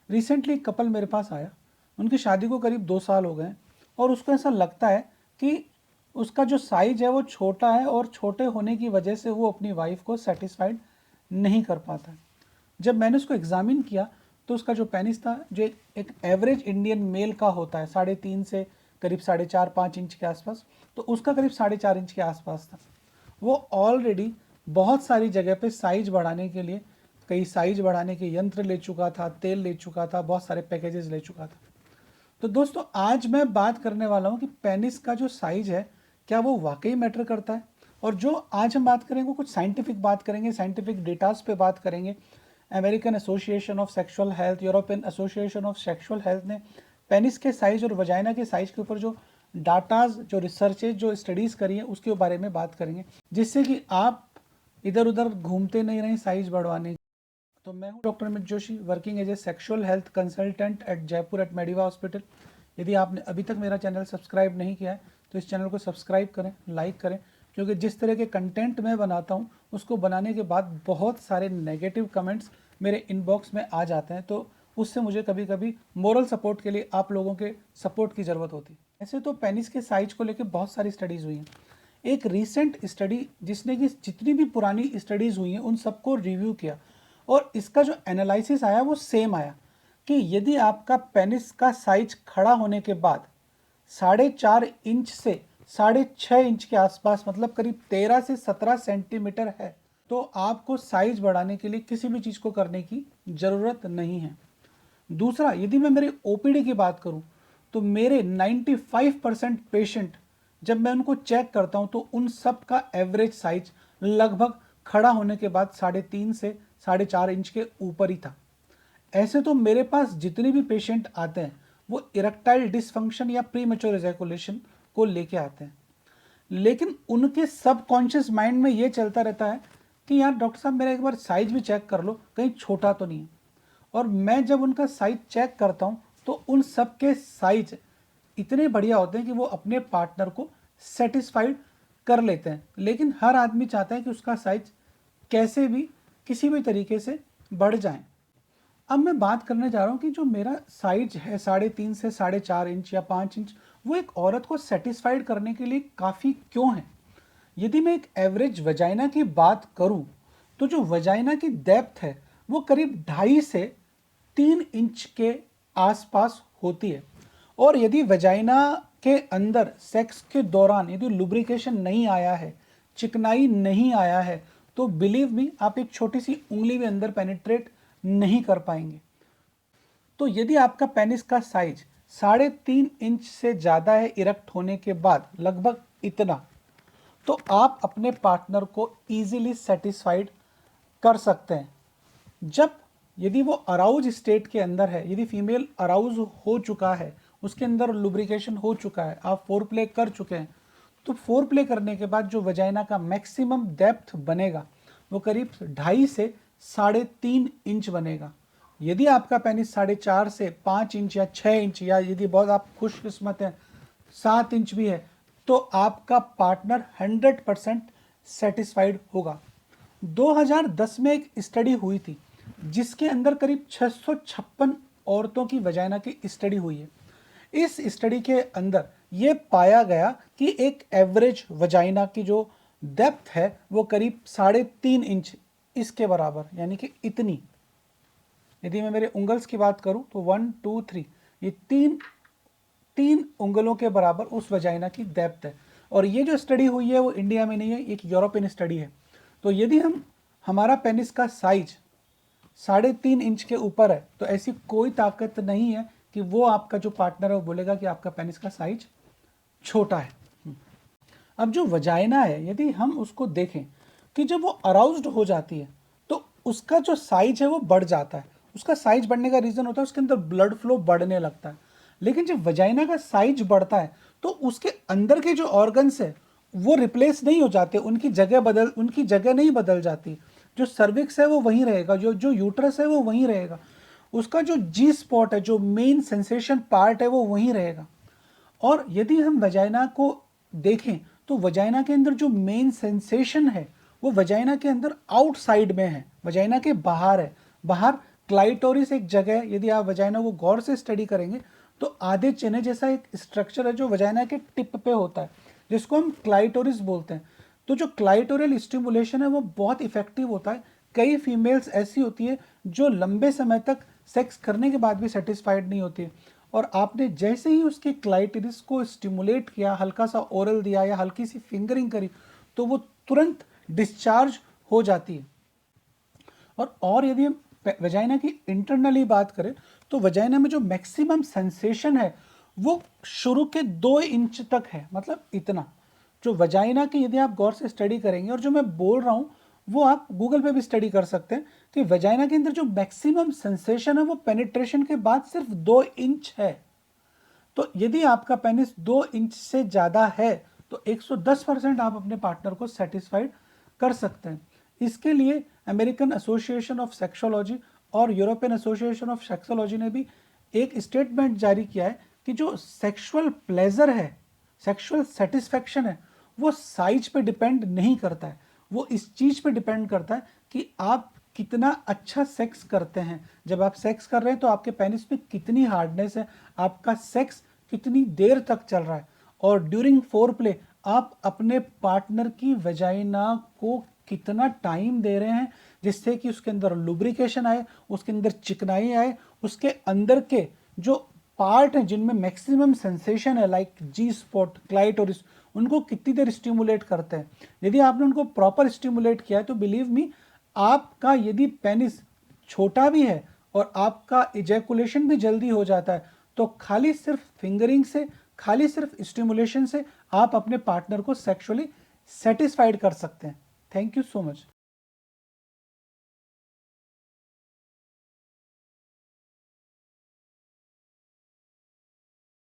Recently एक couple मेरे पास आया, उनकी शादी को करीब 2 साल हो गए और उसको ऐसा लगता है कि उसका जो साइज है वो छोटा है और छोटे होने की वजह से वो अपनी वाइफ को सेटिस्फाइड नहीं कर पाता है। जब मैंने उसको एग्जामिन किया तो उसका जो पेनिस था, जो एक एवरेज इंडियन मेल का होता है 3.5 से करीब 4.5-5 इंच के आसपास, तो उसका करीब 4.5 इंच के आसपास था। वो ऑलरेडी बहुत सारी जगह पे साइज बढ़ाने के लिए कई साइज बढ़ाने के यंत्र ले चुका था, तेल ले चुका था, बहुत सारे पैकेजेस ले चुका था। तो दोस्तों आज मैं बात करने वाला हूँ कि पेनिस का जो साइज है क्या वो वाकई मैटर करता है। और जो आज हम बात करेंगे वो कुछ साइंटिफिक बात करेंगे, साइंटिफिक डेटास पे बात करेंगे। American association of sexual health, European association of sexual health ने पेनिस के साइज और वजाइना के साइज के ऊपर जो डाटाज, जो रिसर्चेज, जो स्टडीज़ करी है उसके बारे में बात करेंगे, जिससे कि आप इधर उधर घूमते नहीं रहें साइज बढ़वाने। तो मैं हूं doctor Amit Joshi, working as a sexual health consultant at Jaipur at Mediva hospital. यदि आपने अभी तक मेरा चैनल सब्सक्राइब नहीं किया है तो इस चैनल को सब्सक्राइब करें, लाइक करें, क्योंकि जिस तरह के कंटेंट मैं बनाता हूं उसको बनाने के बाद बहुत सारे नेगेटिव कमेंट्स मेरे इनबॉक्स में आ जाते हैं, तो उससे मुझे कभी कभी मोरल सपोर्ट के लिए आप लोगों के सपोर्ट की ज़रूरत होती है। ऐसे तो पेनिस के साइज को लेकर बहुत सारी स्टडीज़ हुई हैं। एक रीसेंट स्टडी जिसने कि जितनी भी पुरानी स्टडीज़ हुई हैं उन सबको रिव्यू किया और इसका जो एनालिसिस आया वो सेम आया कि यदि आपका पेनिस का साइज खड़ा होने के बाद 4.5 इंच से 6.5 इंच के आसपास, मतलब करीब 13 से 17 सेंटीमीटर है, तो आपको साइज बढ़ाने के लिए किसी भी चीज़ को करने की ज़रूरत नहीं है। दूसरा, यदि मैं मेरे ओपीडी की बात करूं तो मेरे 95% पेशेंट, जब मैं उनको चेक करता हूं तो उन सब का एवरेज साइज लगभग खड़ा होने के बाद 3.5 से 4.5 इंच के ऊपर ही था। ऐसे तो मेरे पास जितने भी पेशेंट आते हैं वो इरेक्टाइल डिसफंक्शन या प्रीमेच्योर इजैकुलेशन को लेके आते हैं, लेकिन उनके सबकॉन्शियस माइंड में ये चलता रहता है कि यार डॉक्टर साहब मेरा एक बार साइज भी चेक कर लो, कहीं छोटा तो नहीं है। और मैं जब उनका साइज चेक करता हूँ तो उन सब के साइज इतने बढ़िया होते हैं कि वो अपने पार्टनर को सेटिस्फाइड कर लेते हैं, लेकिन हर आदमी चाहता है कि उसका साइज कैसे भी किसी भी तरीके से बढ़ जाए। अब मैं बात करने जा रहा हूँ कि जो मेरा साइज है 3.5 से 4.5 इंच या 5 इंच, वो एक औरत को सेटिस्फाइड करने के लिए काफ़ी क्यों है। यदि मैं एक एवरेज वजाइना की बात करूं तो जो वजाइना की डेप्थ है वो करीब 2.5 से 3 इंच के आसपास होती है। और यदि वजाइना के अंदर सेक्स के दौरान यदि लुब्रिकेशन नहीं आया है, चिकनाई नहीं आया है, तो बिलीव मी आप एक छोटी सी उंगली भी अंदर पेनिट्रेट नहीं कर पाएंगे। तो यदि आपका पेनिस का साइज 3.5 इंच से ज़्यादा है इरेक्ट होने के बाद, लगभग इतना, तो आप अपने पार्टनर को इजीली सेटिस्फाइड कर सकते हैं। जब यदि वो अराउज स्टेट के अंदर है, यदि फीमेल अराउज हो चुका है, उसके अंदर लुब्रिकेशन हो चुका है, आप फोर प्ले कर चुके हैं, तो फोर प्ले करने के बाद जो वजाइना का मैक्सिमम डेप्थ बनेगा वो करीब 2.5 से 3.5 इंच बनेगा। यदि आपका पेनिस 4.5 से 5 इंच या 6 इंच, या यदि बहुत आप खुशकिस्मत हैं 7 इंच भी है, तो आपका पार्टनर 100% सेटिस्फाइड होगा। 2010 में एक स्टडी हुई थी जिसके अंदर करीब 656 औरतों की वजाइना की स्टडी हुई है। इस स्टडी के अंदर ये पाया गया कि एक एवरेज वजाइना की जो डेप्थ है वो करीब 3.5 इंच इसके बराबर, यानी कि इतनी। यदि मैं मेरे उंगल्स की बात करूं तो 1 2 3, ये तीन उंगलों के बराबर उस वजाइना की डेप्थ है। और ये जो स्टडी हुई है वो इंडिया में नहीं है, एक यूरोपियन स्टडी है। तो यदि हमारा पेनिस का साइज 3.5 इंच के ऊपर है तो ऐसी कोई ताकत नहीं है कि वो आपका जो पार्टनर है वो बोलेगा कि आपका पेनिस का साइज छोटा है। अब जो वजाइना है, यदि हम उसको देखें कि जब वो अराउज्ड हो जाती है तो उसका जो साइज है वो बढ़ जाता है। उसका साइज बढ़ने का रीज़न होता है उसके अंदर ब्लड फ्लो बढ़ने लगता है। लेकिन जब वजाइना का साइज बढ़ता है तो उसके अंदर के जो ऑर्गन्स है वो रिप्लेस नहीं हो जाते, उनकी जगह नहीं बदल जाती। जो सर्विक्स है वो वहीं रहेगा, जो जो यूट्रस है वो वहीं रहेगा, उसका जो जी स्पॉट है, जो मेन सेंसेशन पार्ट है वो वहीं रहेगा। और यदि हम वजाइना को देखें तो वजाइना के अंदर जो मेन सेंसेशन है वो वजाइना के अंदर आउटसाइड में है, वजाइना के बाहर है, बाहर क्लाइटोरिस एक जगह है, यदि आप वजाइना को गौर से स्टडी करेंगे तो आधे चने जैसा एक स्ट्रक्चर है जो वजाइना के टिप पे होता है, जिसको हम क्लाइटोरिस बोलते हैं। तो जो क्लाइटोरियल स्टिमुलेशन है वो बहुत इफेक्टिव होता है। कई फीमेल्स ऐसी होती है जो लंबे समय तक सेक्स करने के बाद भी सेटिस्फाइड नहीं होती है, और आपने जैसे ही उसके क्लाइटोरिस को स्टिमुलेट किया, हल्का सा ओरल दिया या हल्की सी फिंगरिंग करी, तो वो तुरंत डिस्चार्ज हो जाती है। और यदि हम वजाइना की इंटरनली बात करें तो वजाइना में जो मैक्सिमम सेंसेशन है वो शुरू के 2 इंच तक है, मतलब इतना। जो वजाइना की यदि आप गौर से स्टडी करेंगे, और जो मैं बोल रहा हूँ वो आप गूगल पे भी स्टडी कर सकते हैं, कि वजाइना के अंदर जो मैक्सिमम सेंसेशन है वो पेनिट्रेशन के बाद सिर्फ 2 इंच है। तो यदि आपका पेनिस 2 इंच से ज़्यादा है तो 110% आप अपने पार्टनर को सेटिस्फाइड कर सकते हैं। इसके लिए अमेरिकन एसोसिएशन ऑफ सेक्सोलॉजी और यूरोपियन एसोसिएशन ऑफ सेक्सोलॉजी ने भी एक स्टेटमेंट जारी किया है कि जो सेक्सुअल प्लेजर है, सेक्सुअल सेटिस्फैक्शन है, वो साइज पे डिपेंड नहीं करता है। वो इस चीज़ पे डिपेंड करता है कि आप कितना अच्छा सेक्स करते हैं। जब आप सेक्स कर रहे हैं तो आपके पेनिस में कितनी हार्डनेस है, आपका सेक्स कितनी देर तक चल रहा है, और ड्यूरिंग फोर प्ले आप अपने पार्टनर की वजाइना को कितना टाइम दे रहे हैं, जिससे कि उसके अंदर लुब्रिकेशन आए, उसके अंदर चिकनाई आए, उसके अंदर के जो पार्ट हैं जिनमें मैक्सिमम सेंसेशन है, लाइक जी स्पॉट, क्लाइटोरिस, उनको कितनी देर स्टिमुलेट करते हैं। यदि आपने उनको प्रॉपर स्टिमुलेट किया है तो बिलीव मी, आपका यदि पेनिस छोटा भी है और आपका इजैकुलेशन भी जल्दी हो जाता है, तो खाली सिर्फ फिंगरिंग से, खाली सिर्फ स्टिमुलेशन से आप अपने पार्टनर को सेक्सुअली सेटिस्फाइड कर सकते हैं। Thank you so much.